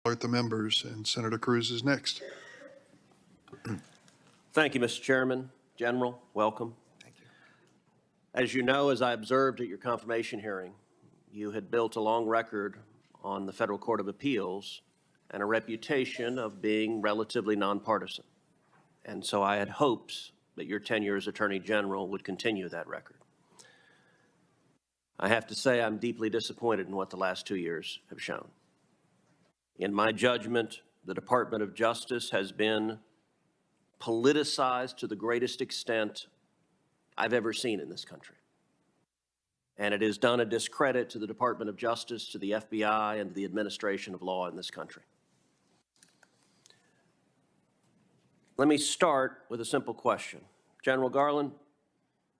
alert the members, and Senator Cruz is next. Thank you, Mr. Chairman. General, welcome. Thank you. As you know, as I observed at your confirmation hearing, you had built a long record on the Federal Court of Appeals and a reputation of being relatively nonpartisan. And so I had hopes that your tenure as Attorney General would continue that record. I have to say I'm deeply disappointed in what the last 2 years have shown. In my judgment, the Department of Justice has been politicized to the greatest extent I've ever seen in this country. And it has done a discredit to the Department of Justice, to the FBI, and to the administration of law in this country. Let me start with a simple question. General Garland,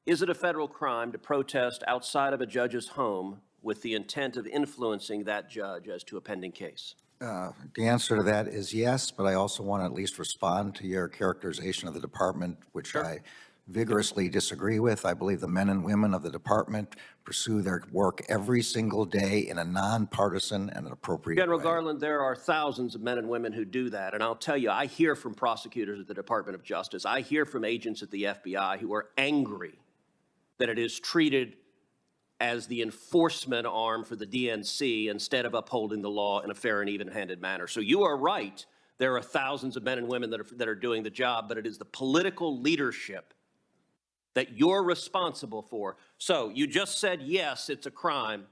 is it a federal crime to protest outside of a judge's home with the intent of influencing that judge as to a pending case? The answer to that is yes, but I also want to at least respond to your characterization of the department, which Sure. I vigorously disagree with. I believe the men and women of the department pursue their work every single day in a nonpartisan and an appropriate General way. Garland, there are thousands of men and women who do that. And I'll tell you, I hear from prosecutors at the Department of Justice. I hear from agents at the FBI who are angry that it is treated as the enforcement arm for the DNC instead of upholding the law in a fair and even-handed manner. So you are right. There are thousands of men and women that are doing the job, but it is the political leadership that you're responsible for. So you just said, yes, it's a crime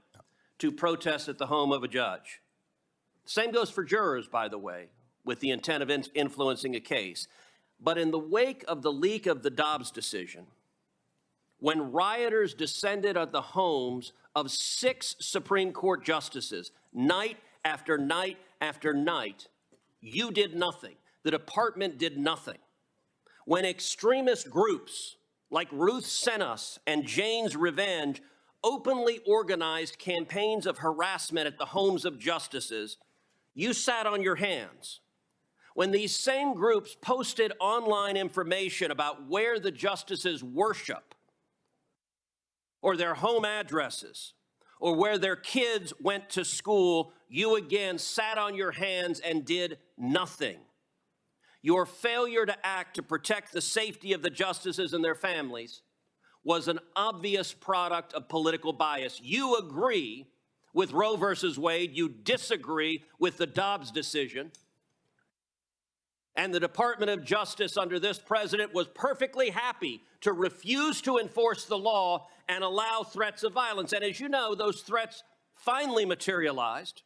to protest at the home of a judge. Same goes for jurors, by the way, with the intent of influencing a case. But in the wake of the leak of the Dobbs decision, when rioters descended on the homes of 6 Supreme Court justices, night after night after night, you did nothing. The department did nothing. When extremist groups like Ruth Sent Us and Jane's Revenge openly organized campaigns of harassment at the homes of justices, you sat on your hands. When these same groups posted online information about where the justices worship, or their home addresses, or where their kids went to school, you again sat on your hands and did nothing. Your failure to act to protect the safety of the justices and their families was an obvious product of political bias. You agree with Roe versus Wade. You disagree with the Dobbs decision. And the Department of Justice under this president was perfectly happy to refuse to enforce the law and allow threats of violence. And as you know, those threats finally materialized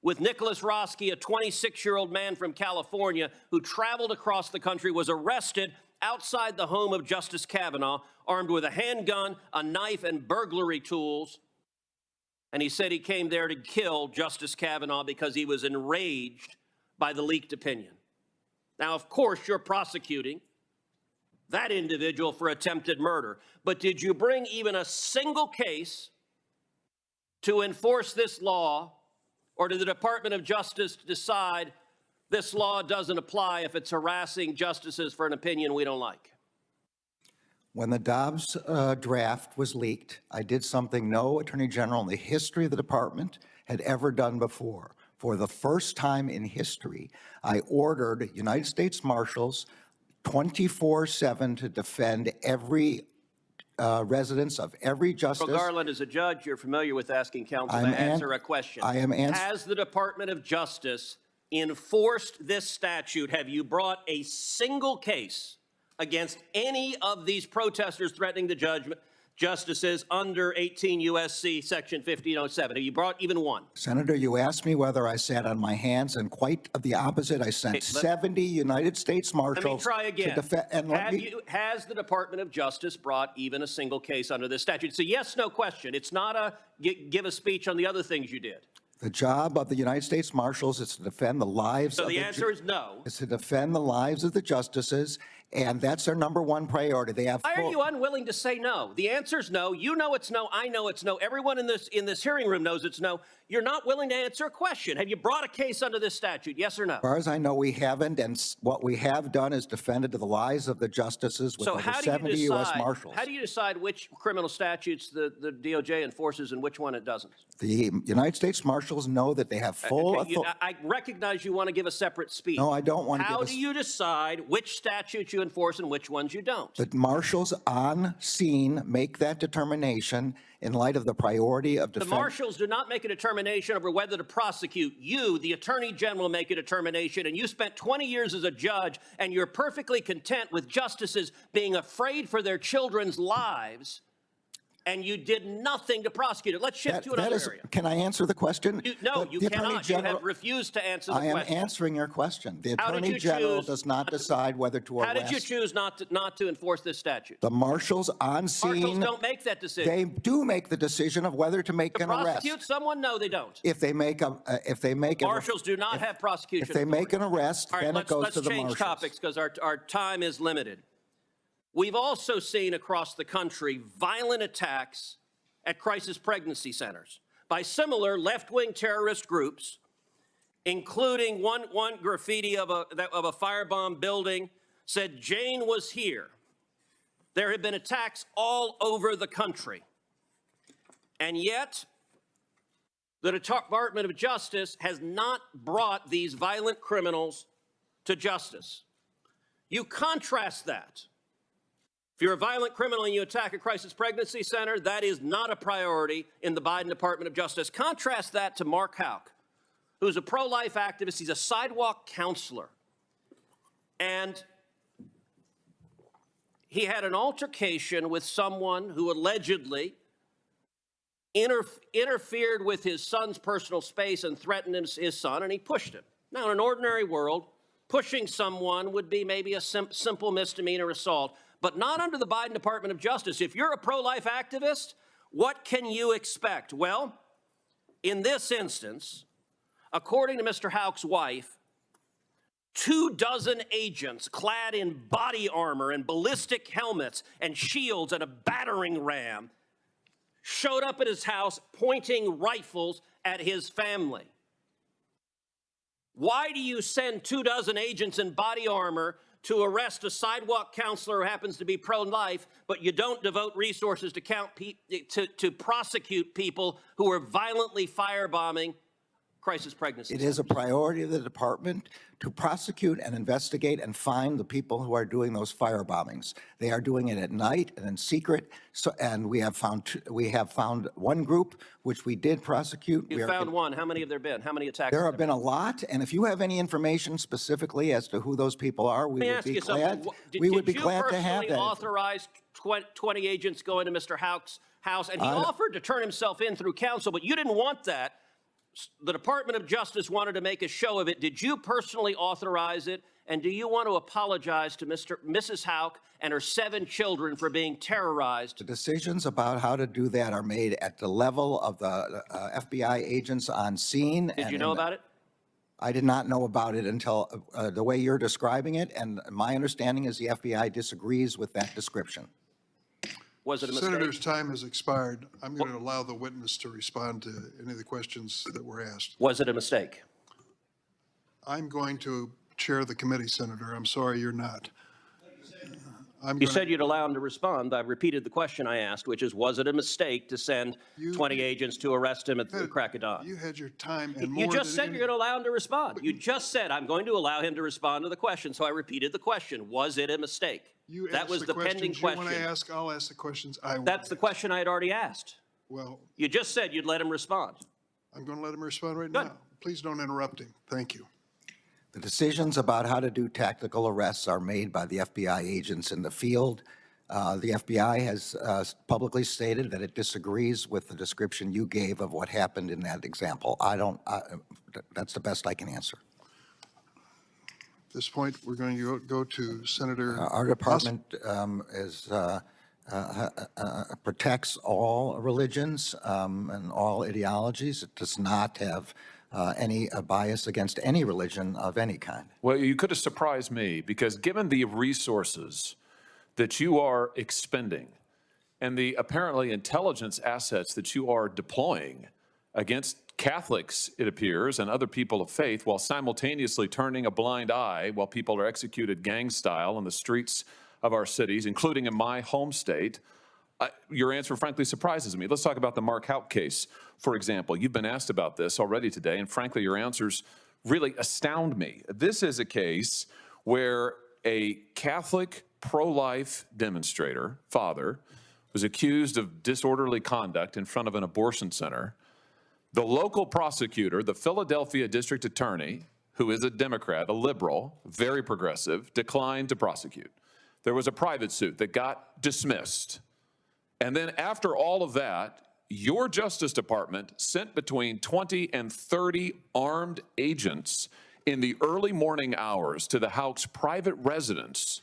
with Nicholas Roski, a 26-year-old man from California who traveled across the country, was arrested outside the home of Justice Kavanaugh, armed with a handgun, a knife, and burglary tools. And he said he came there to kill Justice Kavanaugh because he was enraged by the leaked opinion. Now, of course, you're prosecuting that individual for attempted murder, but did you bring even a single case to enforce this law, or did the Department of Justice decide this law doesn't apply if it's harassing justices for an opinion we don't like? When the Dobbs draft was leaked, I did something no Attorney General in the history of the department had ever done before. For the first time in history, I ordered United States Marshals 24/7 to defend every residence of every justice. Well, Garland, as a judge, you're familiar with asking counsel to answer a question. I am answering. Has the Department of Justice enforced this statute? Have you brought a single case against any of these protesters threatening the justices under 18 U.S.C. Section 1507? Have you brought even one? Senator, you asked me whether I sat on my hands, and quite the opposite. I sent 70 United States Marshals. Let me try again. To defend. Has the Department of Justice brought even a single case under this statute? It's a yes, no question. It's not a give a speech on the other things you did. The job of the United States Marshals is to defend the lives of the answer is no. Is to defend the lives of the justices And that's their number one priority. They have Why are full- you unwilling to say no? The answer's no. You know it's no. I know it's no. Everyone in this hearing room knows it's no. You're not willing to answer a question. Have you brought a case under this statute? Yes or no? As far as I know, we haven't, and what we have done is defended the lives of the justices with So over how do you 70 U.S. decide? Marshals. How do you decide which criminal statutes the DOJ enforces and which one it doesn't? The United States Marshals know that they have full Okay, authority. I recognize you want to give a separate speech. No, I don't want to give How a do you decide which statutes you enforce and which ones you don't? The marshals on scene make that determination in light of the priority of The defense. marshals do not make a determination over whether to prosecute. You, the attorney general, make a determination, and you spent 20 years as a judge, and you're perfectly content with justices being afraid for their children's lives, and you did nothing to prosecute it. Let's shift to another area. Can I answer the question? No, The you Attorney cannot. You General- have refused to answer the I am question. answering your question. The How did Attorney you General choose does not decide whether to How arrest. did you choose not to enforce this statute? The marshals on scene. Marshals don't make that decision. They do make the decision of whether to make To an arrest. prosecute someone? No, they don't. If they make a, Marshals do not have prosecution if they make an authority. arrest, All right, then it goes let's to the change marshals. topics because our time is limited. We've also seen across the country violent attacks at crisis pregnancy centers by similar left-wing terrorist groups, including one graffiti of a firebomb building said, "Jane was here." There have been attacks all over the country. And yet, the Department of Justice has not brought these violent criminals to justice. You contrast that. If you're a violent criminal and you attack a crisis pregnancy center, that is not a priority in the Biden Department of Justice. Contrast that to Mark Houck, who's a pro-life activist. He's a sidewalk counselor. And he had an altercation with someone who allegedly interfered with his son's personal space and threatened his son, and he pushed him. Now, in an ordinary world, pushing someone would be maybe a simple misdemeanor assault, but not under the Biden Department of Justice. If you're a pro-life activist, what can you expect? Well, in this instance, according to Mr. Houck's wife, 24 agents clad in body armor and ballistic helmets and shields and a battering ram showed up at his house pointing rifles at his family. Why do you send 24 agents in body armor to arrest a sidewalk counselor who happens to be pro-life, but you don't devote resources to prosecute people who are violently firebombing crisis pregnancies? It is a priority of the department to prosecute and investigate and find the people who are doing those firebombings. They are doing it at night and in secret. And we have found one group which we did prosecute. You found one. How many have there been? How many attacks? There have been a lot, and if you have any information specifically as to who those people are, we would be glad. We would be glad to have that. Did you personally authorize 20 agents going to Mr. Houck's house? And he offered to turn himself in through counsel, but you didn't want that. The Department of Justice wanted to make a show of it. Did you personally authorize it? And do you want to apologize to Mrs. Houck and her 7 children for being terrorized? The decisions about how to do that are made at the level of the FBI agents on scene. Did you know about it? I did not know about it until the way you're describing it, and my understanding is the FBI disagrees with that description. Was it a mistake? Senator's time has expired. I'm going to allow the witness to respond to any of the questions that were asked. Was it a mistake? I'm going to chair the committee, Senator. I'm sorry you're not. You said you'd allow him to respond. I repeated the question I asked, which is, was it a mistake to send 20 agents to arrest him at the crack of dawn? You had your time and more You just than said you're going to allow him to respond. You just said, I'm going to allow him to respond to the question. So I repeated the question. Was it a mistake? That was the pending questions question. you want to ask, I'll ask the questions I want. That's the question I had already asked. Well, You just said you'd let him respond. I'm going to let him respond right Good. now. Please don't interrupt him. Thank you. The decisions about how to do tactical arrests are made by the FBI agents in the field. The FBI has publicly stated that it disagrees with the description you gave of what happened in that example. That's the best I can answer. At this point, we're going to go to Senator. Our department protects all religions and all ideologies. It does not have any bias against any religion of any kind. Well, you could have surprised me, because given the resources that you are expending and the apparently intelligence assets that you are deploying against Catholics, it appears, and other people of faith, while simultaneously turning a blind eye while people are executed gang style in the streets of our cities, including in my home state, your answer frankly surprises me. Let's talk about the Mark Houck case, for example. You've been asked about this already today, and frankly, your answers really astound me. This is a case where a Catholic pro-life demonstrator, father, was accused of disorderly conduct in front of an abortion center. The local prosecutor, the Philadelphia district attorney, who is a Democrat, a liberal, very progressive, declined to prosecute. There was a private suit that got dismissed. And then after all of that, your Justice Department sent between 20 and 30 armed agents in the early morning hours to the Houck's private residence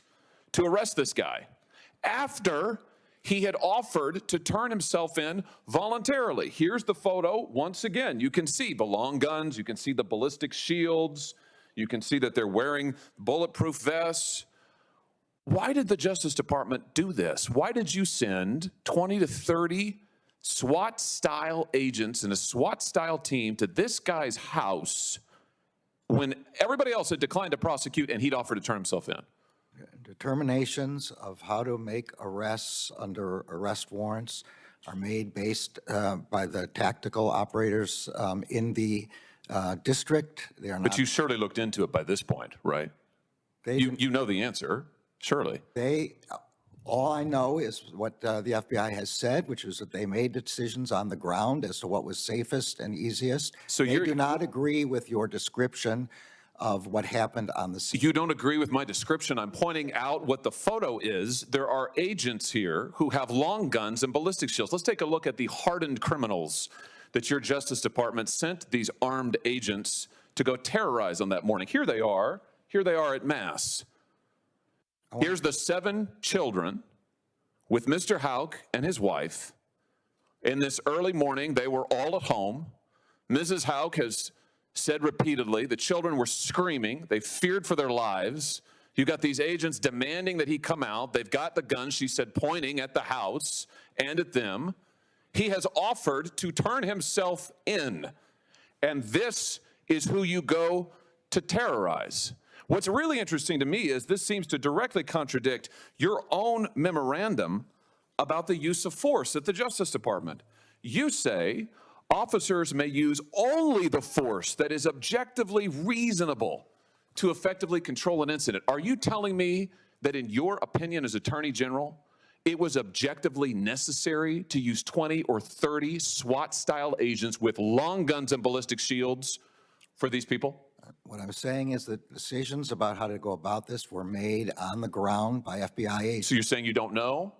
to arrest this guy after he had offered to turn himself in voluntarily. Here's the photo. Once again, you can see the long guns, you can see the ballistic shields, you can see that they're wearing bulletproof vests. Why did the Justice Department do this? Why did you send 20 to 30 SWAT-style agents and a SWAT-style team to this guy's house when everybody else had declined to prosecute and he'd offered to turn himself in? Determinations of how to make arrests under arrest warrants are made based by the tactical operators in the district. They are not. But you surely looked into it by this point, right? You know the answer, surely. All I know is what the FBI has said, which is that they made decisions on the ground as to what was safest and easiest. So they do not agree with your description of what happened on the scene. You don't agree with my description. I'm pointing out what the photo is. There are agents here who have long guns and ballistic shields. Let's take a look at the hardened criminals that your Justice Department sent these armed agents to go terrorize on that morning. Here they are at Mass. Here's the 7 children with Mr. Houck and his wife. In this early morning, they were all at home. Mrs. Houck has said repeatedly the children were screaming. They feared for their lives. You got these agents demanding that he come out. They've got the guns, she said, pointing at the house and at them. He has offered to turn himself in. And this is who you go to terrorize. What's really interesting to me is this seems to directly contradict your own memorandum about the use of force at the Justice Department. You say officers may use only the force that is objectively reasonable to effectively control an incident. Are you telling me that in your opinion as Attorney General, it was objectively necessary to use 20 or 30 SWAT-style agents with long guns and ballistic shields for these people? What I'm saying is that decisions about how to go about this were made on the ground by FBI agents. So you're saying you don't know?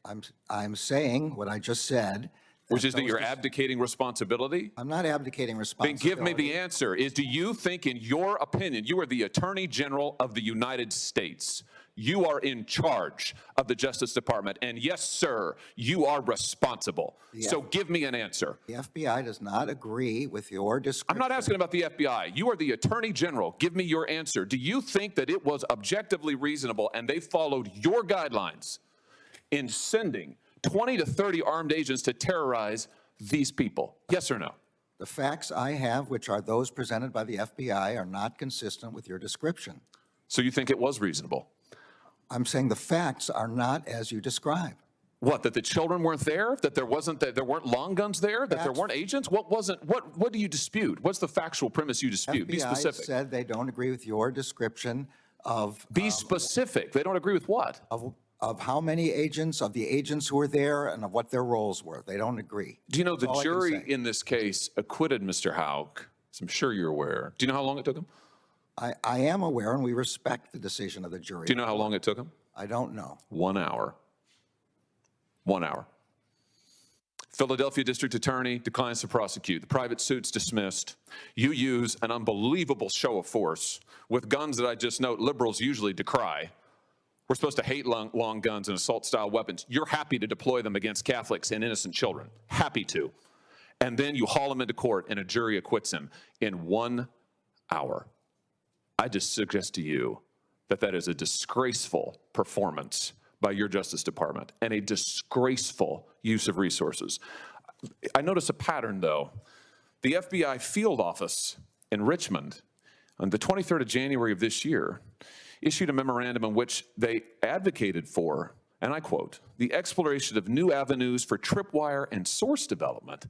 I'm saying what I just said. Which is that you're abdicating responsibility? I'm not abdicating Then responsibility. give me the answer. Do you think, in your opinion, you are the Attorney General of the United States? You are in charge of the Justice Department. And yes, sir, you are responsible. So give me an answer. The FBI does not agree with your description. I'm not asking about the FBI. You are the Attorney General. Give me your answer. Do you think that it was objectively reasonable and they followed your guidelines in sending 20 to 30 armed agents to terrorize these people? Yes or no? The facts I have, which are those presented by the FBI, are not consistent with your description. So you think it was reasonable? I'm saying the facts are not as you describe. What, that the children weren't there? That there weren't long guns there? That there weren't agents? What do you dispute? What's the factual premise you dispute? Be FBI specific. said they don't agree with your description of Be specific. They don't agree with what? of how many agents, of the agents who were there, and of what their roles were. They don't agree. Do you know the That's all I can jury say. in this case acquitted Mr. Houck? As I'm sure you're aware. Do you know how long it took him? I am aware, and we respect the decision of the jury. Do you know how long it took him? I don't know. 1 hour. 1 hour. Philadelphia District Attorney declines to prosecute. The private suit's dismissed. You use an unbelievable show of force with guns that I just note liberals usually decry. We're supposed to hate long guns and assault-style weapons. You're happy to deploy them against Catholics and innocent children. Happy to. and then you haul him into court and a jury acquits him in 1 hour. I just suggest to you that that is a disgraceful performance by your Justice Department and a disgraceful use of resources. I notice a pattern, though. The FBI field office in Richmond on the 23rd of January of this year issued a memorandum in which they advocated for, and I quote, the exploration of new avenues for tripwire and source development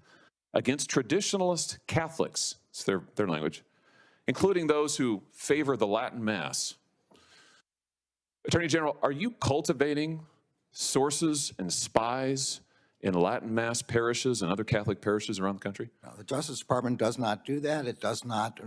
against traditionalist Catholics, it's their language, including those who favor the Latin Mass. Attorney General, are you cultivating sources and spies in Latin Mass parishes and other Catholic parishes around the country? No, the Justice Department does not do that. It does not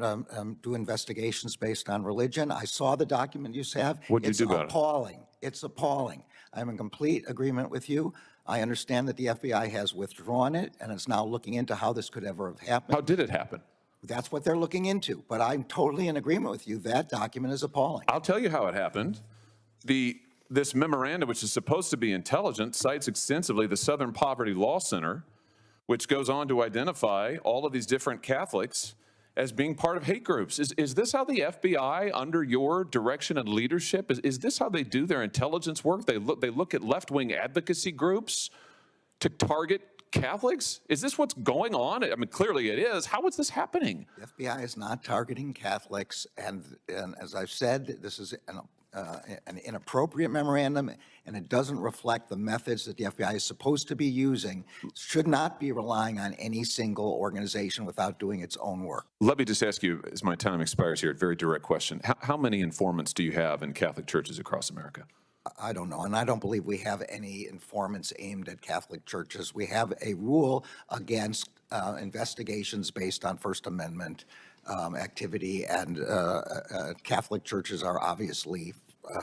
do investigations based on religion. I saw the document you have. What'd you do about it? It's appalling. It's appalling. I'm in complete agreement with you. I understand that the FBI has withdrawn it, and it's now looking into how this could ever have happened. How did it happen? That's what they're looking into. But I'm totally in agreement with you. That document is appalling. I'll tell you how it happened. This memorandum, which is supposed to be intelligent, cites extensively the Southern Poverty Law Center, which goes on to identify all of these different Catholics as being part of hate groups. Is this how the FBI, under your direction and leadership, is this how they do their intelligence work? They look at left-wing advocacy groups to target Catholics? Is this what's going on? I mean, clearly it is. How is this happening? The FBI is not targeting Catholics, and as I've said, this is an inappropriate memorandum, and it doesn't reflect the methods that the FBI is supposed to be using. It should not be relying on any single organization without doing its own work. Let me just ask you, as my time expires here, a very direct question. How many informants do you have in Catholic churches across America? I don't know, and I don't believe we have any informants aimed at Catholic churches. We have a rule against investigations based on First Amendment activity, and Catholic churches are obviously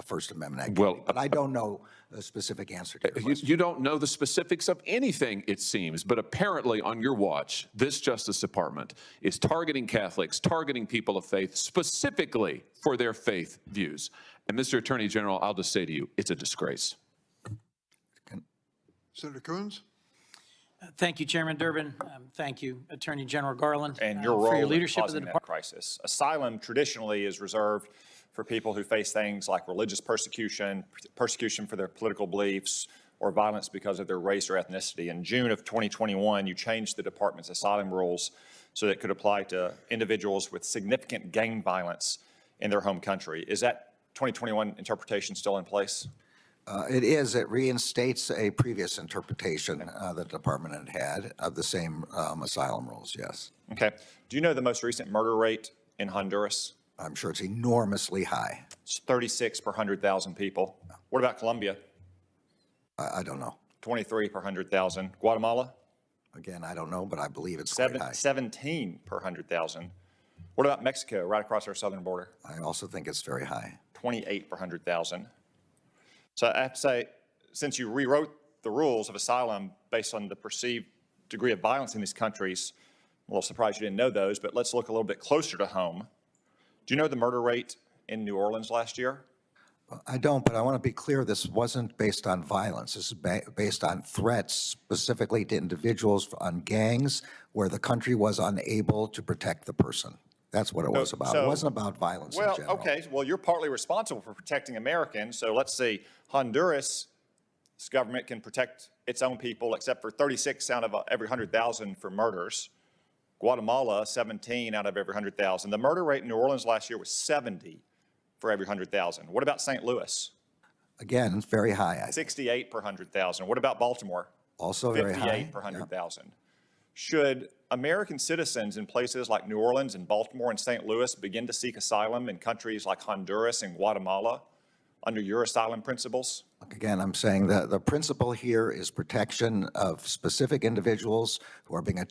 First Amendment activity. Well, but I don't know a specific answer to your question. You don't know the specifics of anything, it seems, but apparently on your watch, this Justice Department is targeting Catholics, targeting people of faith, specifically for their faith views. And Mr. Attorney General, I'll just say to you, it's a disgrace. Senator Coons? Thank you, Chairman Durbin. Thank you, Attorney General Garland, And your for role your in leadership of the causing that department. crisis. Asylum traditionally is reserved for people who face things like religious persecution, persecution for their political beliefs, or violence because of their race or ethnicity. In June of 2021, you changed the department's asylum rules so that it could apply to individuals with significant gang violence in their home country. Is that 2021 interpretation still in place? It is. It reinstates a previous interpretation that the department had of the same asylum rules, yes. Okay. Do you know the most recent murder rate in Honduras? I'm sure it's enormously high. It's 36 per 100,000 people. What about Colombia? I don't know. 23 per 100,000. Guatemala? Again, I don't know, but I believe it's quite high. 17 per 100,000. What about Mexico, right across our southern border? I also think it's very high. 28 per 100,000. So I have to say, since you rewrote the rules of asylum based on the perceived degree of violence in these countries, I'm a little surprised you didn't know those, but let's look a little bit closer to home. Do you know the murder rate in New Orleans last year? I don't, but I want to be clear, this wasn't based on violence. This is based on threats specifically to individuals, on gangs, where the country was unable to protect the person. That's what it was about. It wasn't about violence in general. Well, okay, well, you're partly responsible for protecting Americans, so let's see, Honduras' government can protect its own people except for 36 out of every 100,000 for murders. Guatemala, 17 out of every 100,000. The murder rate in New Orleans last year was 70 for every 100,000. What about St. Louis? Again, it's very high. I think. 68 per 100,000. What about Baltimore? Also very high. 58 per 100,000. Should American citizens in places like New Orleans and Baltimore and St. Louis begin to seek asylum in countries like Honduras and Guatemala under your asylum principles? Again, I'm saying that the principle here is protection of specific individuals who are being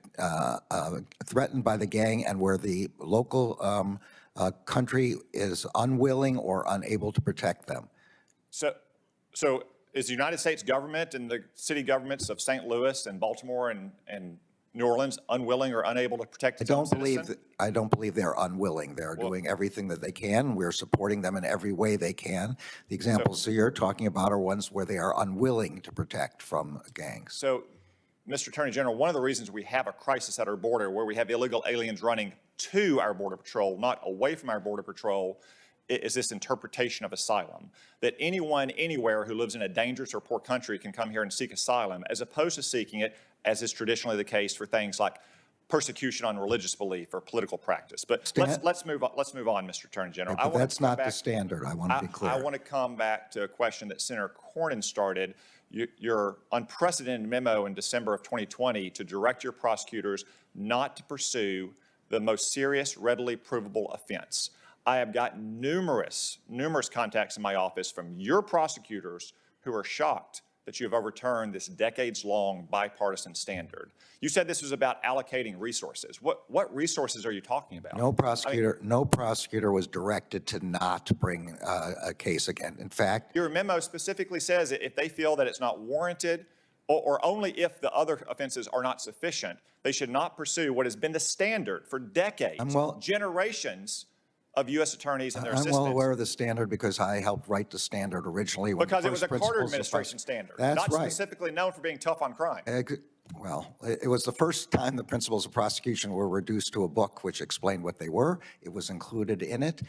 threatened by the gang and where the local country is unwilling or unable to protect them. So is the United States government and the city governments of St. Louis and Baltimore and New Orleans unwilling or unable to protect its own citizens? I don't believe they're unwilling. They're doing everything that they can. We're supporting them in every way they can. The examples you're talking about are ones where they are unwilling to protect from gangs. So Mr. Attorney General, one of the reasons we have a crisis at our border where we have illegal aliens running to our Border Patrol, not away from our Border Patrol, is this interpretation of asylum, that anyone, anywhere who lives in a dangerous or poor country can come here and seek asylum, as opposed to seeking it, as is traditionally the case for things like persecution on religious belief or political practice. But let's move on, Mr. Attorney General. But that's not the standard. I want to be clear. I want to come back to a question that Senator Cornyn started. Your unprecedented memo in December of 2020 to direct your prosecutors not to pursue the most serious, readily provable offense. I have gotten numerous contacts in my office from your prosecutors who are shocked that you have overturned this decades-long bipartisan standard. You said this was about allocating resources. What resources are you talking about? No prosecutor was directed to not bring a case again. In fact, your memo specifically says that if they feel that it's not warranted, or only if the other offenses are not sufficient, they should not pursue what has been the standard for decades, generations of U.S. attorneys and their assistants. I'm well aware of the standard because I helped write the standard originally. Because it was a Carter administration standard, not specifically known for being tough on crime. Well, it was the first time the principles of prosecution were reduced to a book which explained what they were. It was included in it.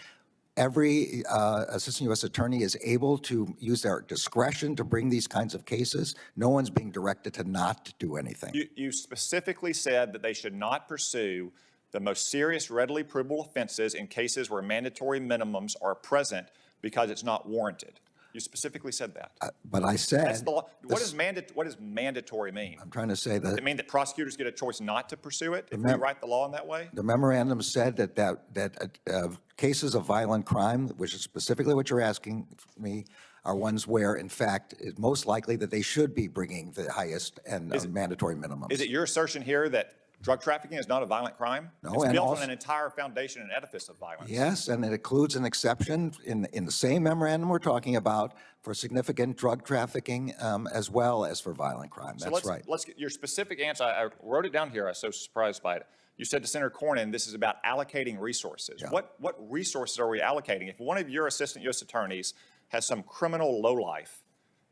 Every assistant U.S. attorney is able to use their discretion to bring these kinds of cases. No one's being directed to not do anything. You specifically said that they should not pursue the most serious, readily provable offenses in cases where mandatory minimums are present because it's not warranted. You specifically said that. But I said... What does mandatory mean? I'm trying to say that... Does it mean that prosecutors get a choice not to pursue it if we write the law in that way? The memorandum said that cases of violent crime, which is specifically what you're asking me, are ones where, in fact, it's most likely that they should be bringing the highest and mandatory minimums. Is it your assertion here that drug trafficking is not a violent crime? No, it's and built also, on an entire foundation and edifice of violence. Yes, and it includes an exception in the same memorandum we're talking about for significant drug trafficking as well as for violent crime. That's right. Let's get your specific answer. I wrote it down here. I was so surprised by it. You said to Senator Cornyn, this is about allocating resources. Yeah. What resources are we allocating? If one of your assistant U.S. attorneys has some criminal lowlife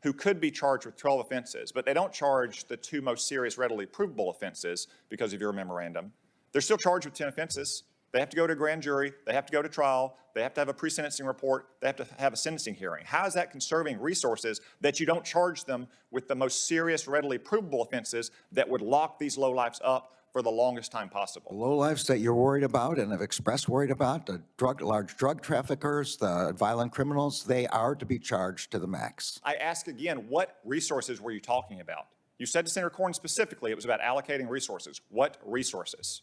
who could be charged with 12 offenses, but they don't charge the two most serious readily provable offenses because of your memorandum, they're still charged with 10 offenses. They have to go to a grand jury. They have to go to trial. They have to have a pre-sentencing report. They have to have a sentencing hearing. How is that conserving resources that you don't charge them with the most serious readily provable offenses that would lock these lowlifes up for the longest time possible? The lowlifes that you're worried about and have expressed worried about, the large drug traffickers, the violent criminals, they are to be charged to the max. I ask again, what resources were you talking about? You said to Senator Cornyn specifically it was about allocating resources. What resources?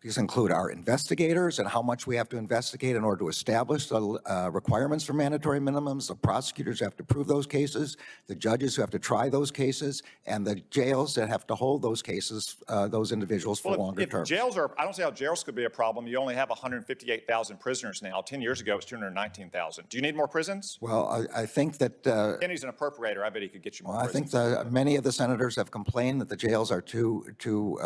These include our investigators and how much we have to investigate in order to establish the requirements for mandatory minimums. The prosecutors have to prove those cases, the judges who have to try those cases, and the jails that have to hold those cases, those individuals for longer terms. Jails are, I don't see how jails could be a problem. You only have 158,000 prisoners now. 10 years ago, it was 219,000. Do you need more prisons? Well, I think that... Kenny's an appropriator. I bet he could get you more prisons. I think many of the senators have complained that the jails are too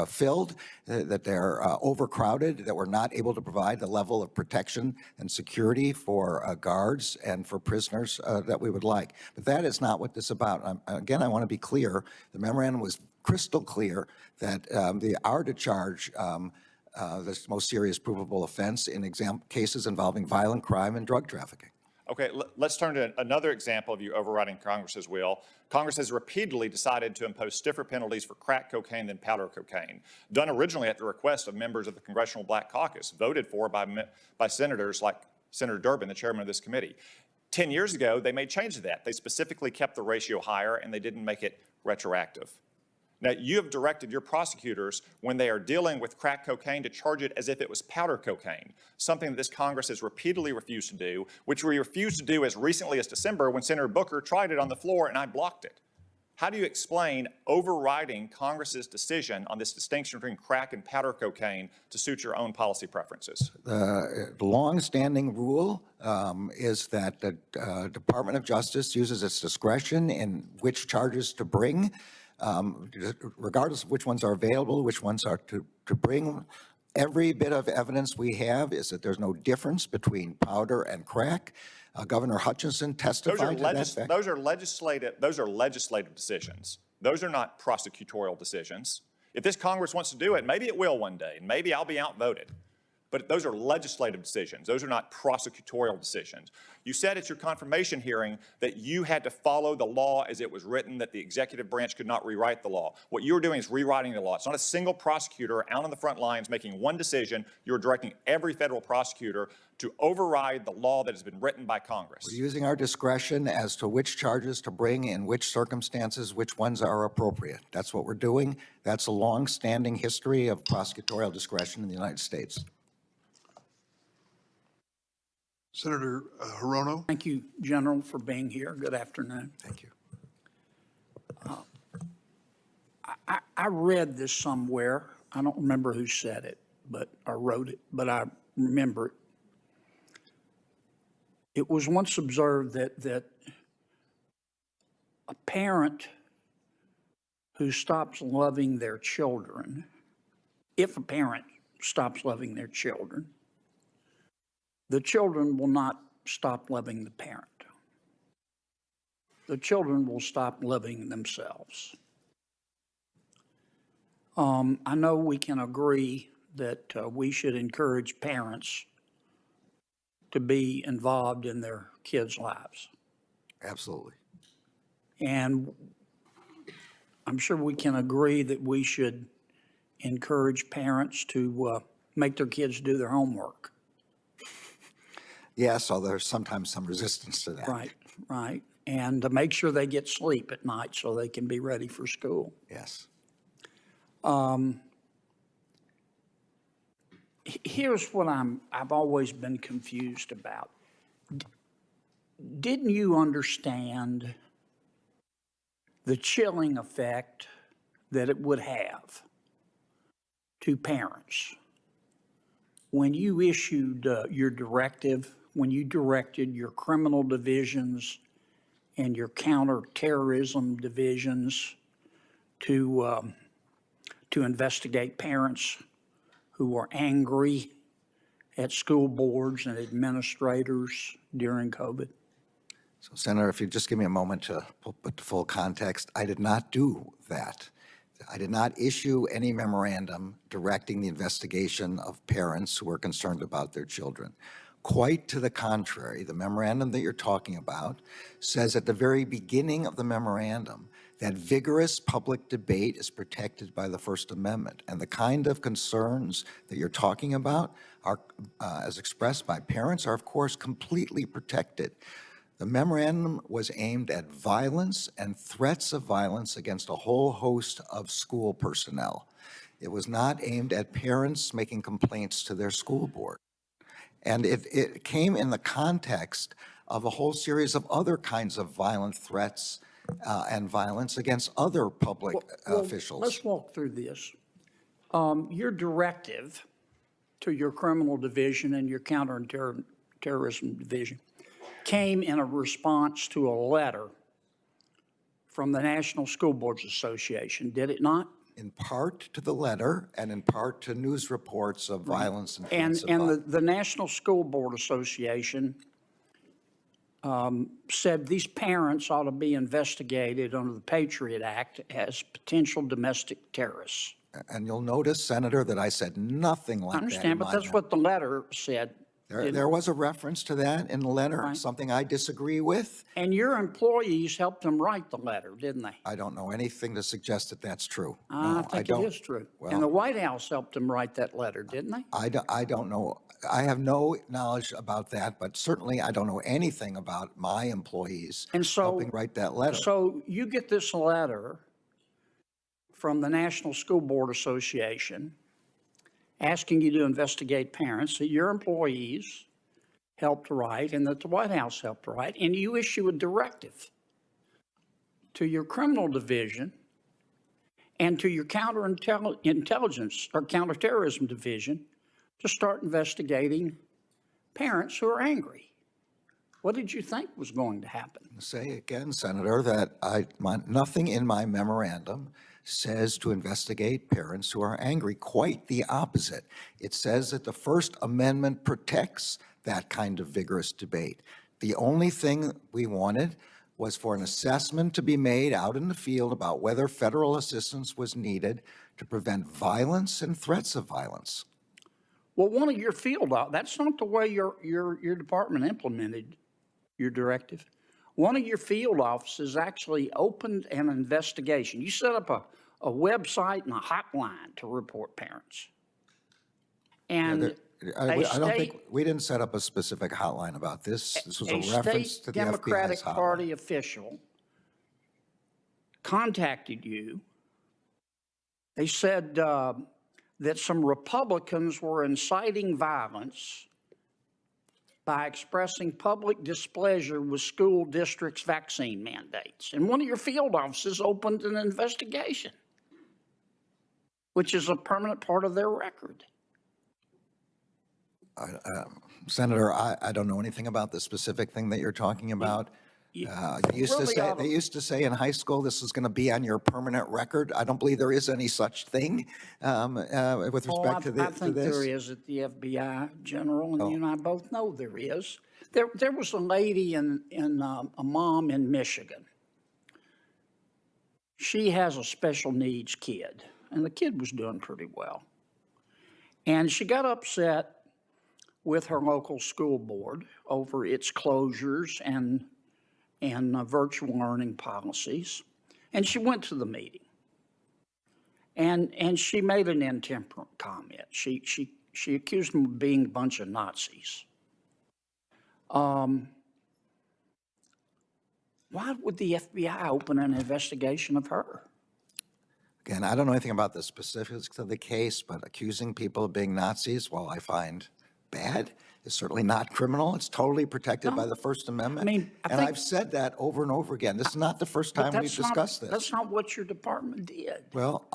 filled, that they're overcrowded, that we're not able to provide the level of protection and security for guards and for prisoners that we would like. But that is not what this is about. Again, I want to be clear. The memorandum was crystal clear that they are to charge the most serious provable offense in cases involving violent crime and drug trafficking. Okay, let's turn to another example of you overriding Congress's will. Congress has repeatedly decided to impose stiffer penalties for crack cocaine than powder cocaine, done originally at the request of members of the Congressional Black Caucus, voted for by senators like Senator Durbin, the chairman of this committee. 10 years ago, they made change to that. They specifically kept the ratio higher, and they didn't make it retroactive. Now, you have directed your prosecutors, when they are dealing with crack cocaine, to charge it as if it was powder cocaine, something that this Congress has repeatedly refused to do, which we refused to do as recently as December when Senator Booker tried it on the floor and I blocked it. How do you explain overriding Congress's decision on this distinction between crack and powder cocaine to suit your own policy preferences? The long-standing rule is that the Department of Justice uses its discretion in which charges to bring, regardless of which ones are available, which ones are to bring. Every bit of evidence we have is that there's no difference between powder and crack. Governor Hutchinson testified to that fact. Those are legislative decisions. Those are not prosecutorial decisions. If this Congress wants to do it, maybe it will one day, and maybe I'll be outvoted. But those are legislative decisions. Those are not prosecutorial decisions. You said at your confirmation hearing that you had to follow the law as it was written, that the executive branch could not rewrite the law. What you're doing is rewriting the law. It's not a single prosecutor out on the front lines making one decision. You're directing every federal prosecutor to override the law that has been written by Congress. We're using our discretion as to which charges to bring, in which circumstances, which ones are appropriate. That's what we're doing. That's a long-standing history of prosecutorial discretion in the United States. Senator Hirono? Thank you, General, for being here. Good afternoon. Thank you. I read this somewhere. I don't remember who said it, but I wrote it, but I remember it. It was once observed that a parent who stops loving their children, if a parent stops loving their children, the children will not stop loving the parent. The children will stop loving themselves. I know we can agree that we should encourage parents to be involved in their kids' lives. Absolutely. And I'm sure we can agree that we should encourage parents to make their kids do their homework. Yes, although there's sometimes some resistance to that. Right, right. And to make sure they get sleep at night so they can be ready for school. Yes. Here's what I've always been confused about. Didn't you understand the chilling effect that it would have to parents when you issued your directive, when you directed your criminal divisions and your counterterrorism divisions to investigate parents who were angry at school boards and administrators during COVID? So, Senator, if you just give me a moment to put the full context, I did not do that. I did not issue any memorandum directing the investigation of parents who were concerned about their children. Quite to the contrary, the memorandum that you're talking about says at the very beginning of the memorandum that vigorous public debate is protected by the First Amendment. And the kind of concerns that you're talking about are, as expressed by parents, are of course completely protected. The memorandum was aimed at violence and threats of violence against a whole host of school personnel. It was not aimed at parents making complaints to their school board. And it came in the context of a whole series of other kinds of violent threats and violence against other public officials. Let's walk through this. Your directive to your criminal division and your counterterrorism division came in a response to a letter from the National School Boards Association, did it not? In part to the letter and in part to news reports of violence and threats of violence. And the National School Board Association said these parents ought to be investigated under the Patriot Act as potential domestic terrorists. And you'll notice, Senator, that I said nothing like that. I understand, but that's what the letter said. There was a reference to that in the letter, Right. something I disagree with. And your employees helped them write the letter, didn't they? I don't know anything to suggest that that's true. I No, think it don't. is true. Well- And the White House helped them write that letter, didn't they? I don't know. I have no knowledge about that, but certainly I don't know anything about my employees And so- helping write that letter. So you get this letter from the National School Board Association asking you to investigate parents that your employees helped write and that the White House helped write, and you issue a directive to your criminal division and to your counterintelligence or counterterrorism division to start investigating parents who are angry. What did you think was going to happen? Say again, Senator, that nothing in my memorandum says to investigate parents who are angry. Quite the opposite. It says that the First Amendment protects that kind of vigorous debate. The only thing we wanted was for an assessment to be made out in the field about whether federal assistance was needed to prevent violence and threats of violence. Well, one of your that's not the way your department implemented your directive. One of your field offices actually opened an investigation. You set up a website and a hotline to report parents. And I don't think, we didn't set up a specific hotline about this. This was a reference state to the FBI's Democratic hotline. Party official contacted you. They said that some Republicans were inciting violence by expressing public displeasure with school districts' vaccine mandates. And one of your field offices opened an investigation, which is a permanent part of their record. Senator, I don't know anything about the specific thing that you're talking about. They used to say in high school, this is going to be on your permanent record. I don't believe there is any such thing with respect to this. I think there is at the FBI, General, and you and I both know there is. There was a lady a mom in Michigan. She has a special needs kid, and the kid was doing pretty well. And she got upset with her local school board over its closures and virtual learning policies. And she went to the meeting. And she made an intemperate comment. She accused them of being a bunch of Nazis. Why would the FBI open an investigation of her? Again, I don't know anything about the specifics of the case, but accusing people of being Nazis, while I find bad, is certainly not criminal. It's totally protected by the First Amendment. I mean, and I've said that over and over again. This is not the first time we've discussed this. That's not what your department did. Well,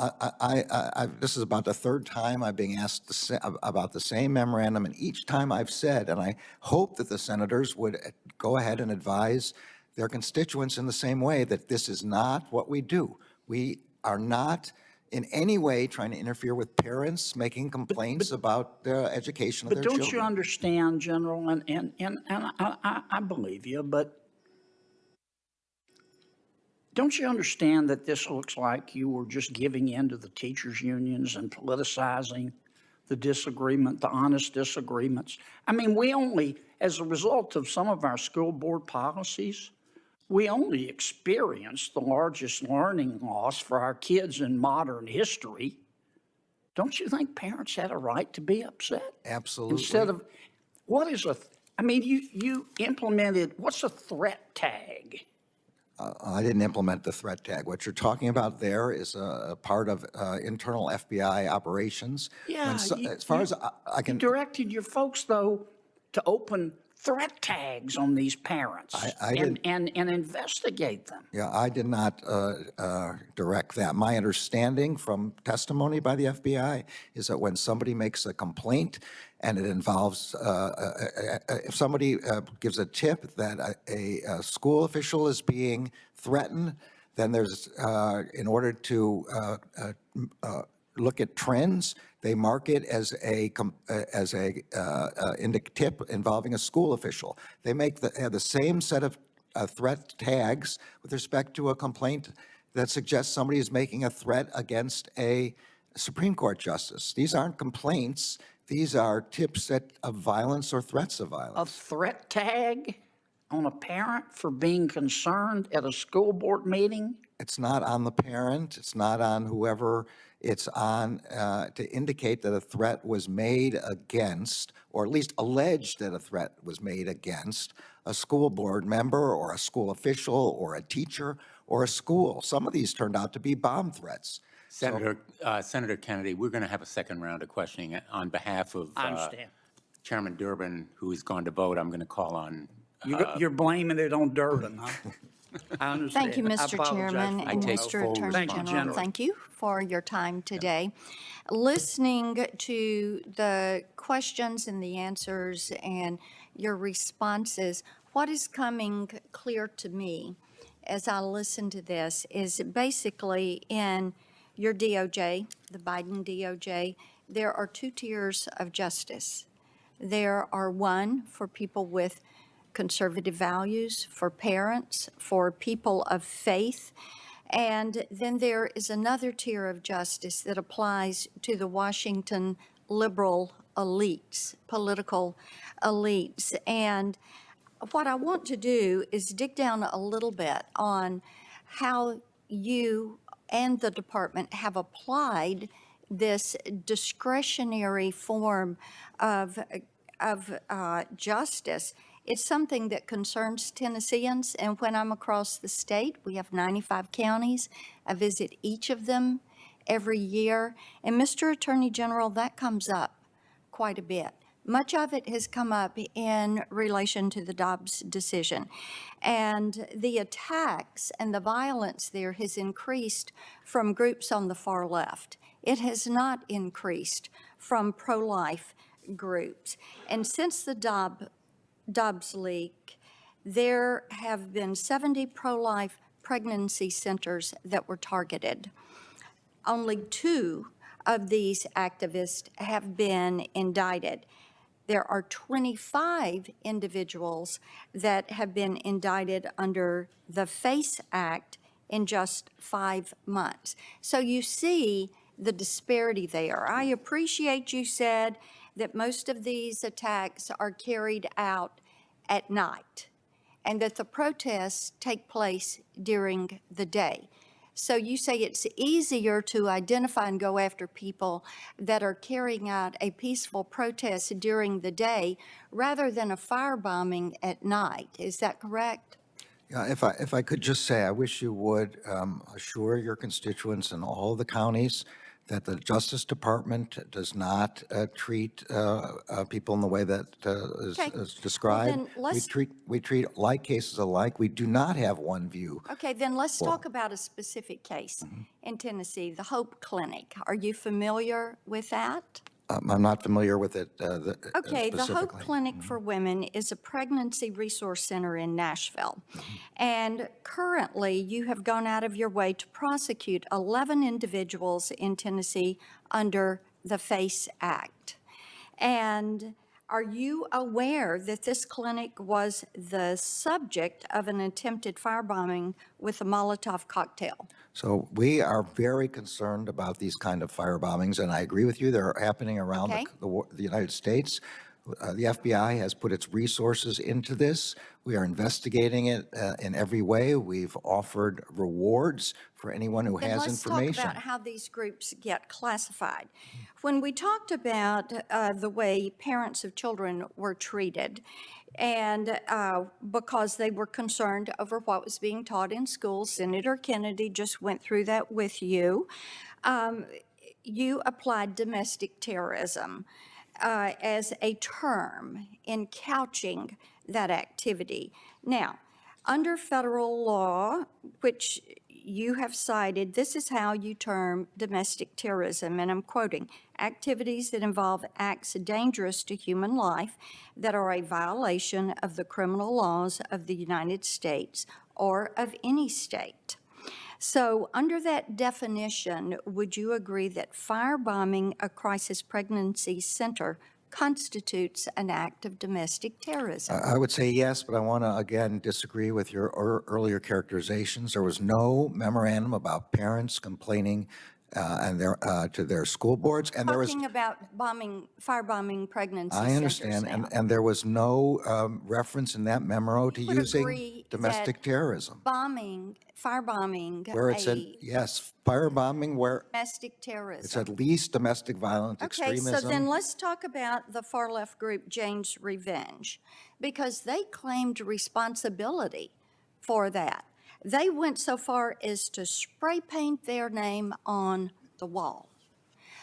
this is about the third time I'm being asked about the same memorandum, and each time I've said, and I hope that the senators would go ahead and advise their constituents in the same way, that this is not what we do. We are not in any way trying to interfere with parents making complaints about the education of their children. But don't you understand, General, and I believe you, but don't you understand that this looks like you were just giving in to the teachers' unions and politicizing the disagreement, the honest disagreements? I mean, we only, as a result of some of our school board policies, we only experienced the largest learning loss for our kids in modern history. Don't you think parents had a right to be upset? Absolutely. Instead of, you implemented, what's a threat tag? I didn't implement the threat tag. What you're talking about there is a part of internal FBI operations. Yeah. As far as I can. You directed your folks, though, to open threat tags on these parents and investigate them. Yeah, I did not direct that. My understanding from testimony by the FBI is that when somebody makes a complaint and it involves, if somebody gives a tip that a school official is being threatened, then there's, in order to look at trends, they mark it as a tip involving a school official. They have the same set of threat tags with respect to a complaint that suggests somebody is making a threat against a Supreme Court justice. These aren't complaints. These are tips of violence or threats of violence. A threat tag on a parent for being concerned at a school board meeting? It's not on the parent. It's not on whoever. It's on to indicate that a threat was made against, or at least alleged that a threat was made against, a school board member or a school official or a teacher or a school. Some of these turned out to be bomb threats. Senator Kennedy, we're going to have a second round of questioning on behalf of I understand. Chairman Durbin, who has gone to vote. I'm going to call on. You're blaming it on Durbin, huh? I understand. Thank you, I Mr. apologize Chairman for and that. Mr. Attorney Thank you, General. General. Thank you for your time today. Listening to the questions and the answers and your responses, what is coming clear to me as I listen to this is basically in your DOJ, the Biden DOJ, there are two tiers of justice. There are one for people with conservative values, for parents, for people of faith. And then there is another tier of justice that applies to the Washington liberal elites, political elites. And what I want to do is dig down a little bit on how you and the department have applied this discretionary form of justice. It's something that concerns Tennesseans, and when I'm across the state, we have 95 counties. I visit each of them every year. And Mr. Attorney General, that comes up quite a bit. Much of it has come up in relation to the Dobbs decision. And the attacks and the violence there has increased from groups on the far left. It has not increased from pro-life groups. And since the Dobbs leak, there have been 70 pro-life pregnancy centers that were targeted. Only 2 of these activists have been indicted. There are 25 individuals that have been indicted under the FACE Act in just 5 months. So you see the disparity there. I appreciate you said that most of these attacks are carried out at night and that the protests take place during the day. So you say it's easier to identify and go after people that are carrying out a peaceful protest during the day rather than a firebombing at night. Is that correct? Yeah, if I could just say, I wish you would assure your constituents in all the counties that the Justice Department does not treat people in the way that Okay. is described. Well, then let's- We treat like cases alike. We do not have one view. Okay, then let's talk about a specific case in Tennessee, the Hope Clinic. Are you familiar with that? I'm not familiar with it Okay, the Hope specifically. Clinic for Women is a pregnancy resource center in Nashville. And currently, you have gone out of your way to prosecute 11 individuals in Tennessee under the FACE Act. And are you aware that this clinic was the subject of an attempted firebombing with a Molotov cocktail? So we are very concerned about these kind of firebombings, and I agree with you, they're happening around Okay. the United States. The FBI has put its resources into this. We are investigating it in every way. We've offered rewards for anyone who Then has let's information. talk about how these groups get classified. When we talked about the way parents of children were treated, and because they were concerned over what was being taught in schools, Senator Kennedy just went through that with you. You applied domestic terrorism as a term in couching that activity. Now, under federal law, which you have cited, this is how you term domestic terrorism, and I'm quoting, activities that involve acts dangerous to human life that are a violation of the criminal laws of the United States or of any state. So under that definition, would you agree that firebombing a crisis pregnancy center constitutes an act of domestic terrorism? I would say yes, but I want to again disagree with your earlier characterizations. There was no memorandum about parents complaining to their school boards, and there was. Talking about firebombing pregnancy I centers understand, now. and there was no reference in that memo to would using agree domestic that terrorism. Firebombing Where it said, a yes, firebombing where domestic terrorism. it's at least domestic violent Okay, extremism. so then let's talk about the far-left group Jane's Revenge, because they claimed responsibility for that. They went so far as to spray paint their name on the wall.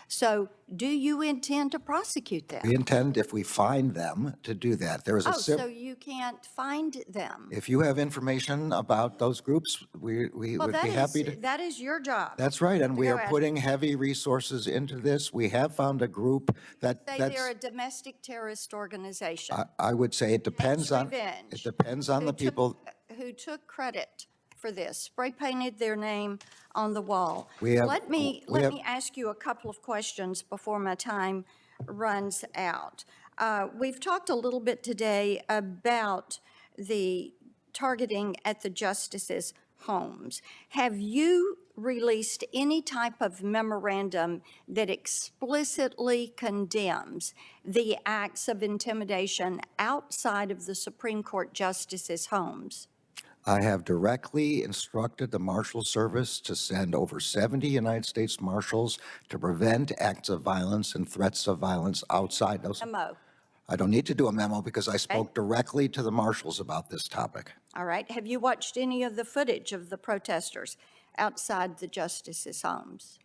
So do you intend to prosecute them? We intend, if we find them, to do that. There is a Oh, so you can't find them? if you have information about those groups, we Well, would be happy to. that is your job. That's right, and we go are after putting heavy resources into this. We have found a group Say that's, they're a domestic terrorist organization. I would say it depends on, Revenge. it depends on the people. Who took credit for this, spray painted their name on the wall. We have- Let me we have- ask you a couple of questions before my time runs out. We've talked a little bit today about the targeting at the justices' homes. Have you released any type of memorandum that explicitly condemns the acts of intimidation outside of the Supreme Court justices' homes? I have directly instructed the Marshal Service to send over 70 United States Marshals to prevent acts of violence and threats of violence outside those. Memo. I don't need to do a memo because I spoke directly to the marshals about this topic. All right. Have you watched any of the footage of the protesters outside the justices' homes?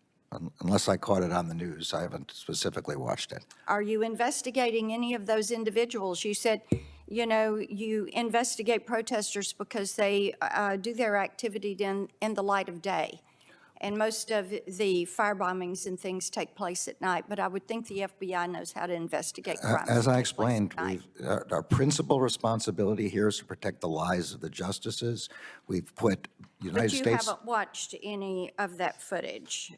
Unless I caught it on the news, I haven't specifically watched it. Are you investigating any of those individuals? You said, you know, you investigate protesters because they do their activity in the light of day. And most of the firebombings and things take place at night, but I would think the FBI knows how to investigate crimes. As that I take place at explained, night. our principal responsibility here is to protect the lives of the justices. We've put United But you States, haven't watched any of that footage.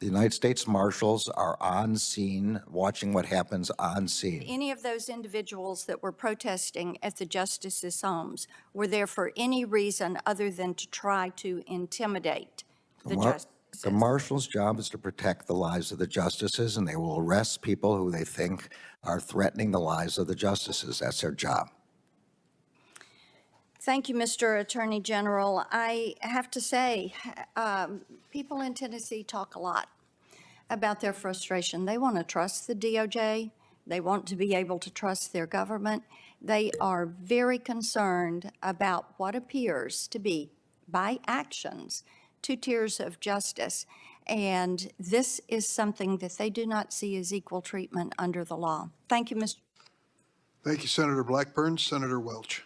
the United States Marshals are on scene, watching what happens on scene. Any of those individuals that were protesting at the justices' homes were there for any reason other than to try to intimidate the justices? The marshal's job is to protect the lives of the justices, and they will arrest people who they think are threatening the lives of the justices. That's their job. Thank you, Mr. Attorney General. I have to say, people in Tennessee talk a lot about their frustration. They want to trust the DOJ. They want to be able to trust their government. They are very concerned about what appears to be, by actions, two tiers of justice. And this is something that they do not see as equal treatment under the law. Thank you, Mr. Thank you, Senator Blackburn. Senator Welch.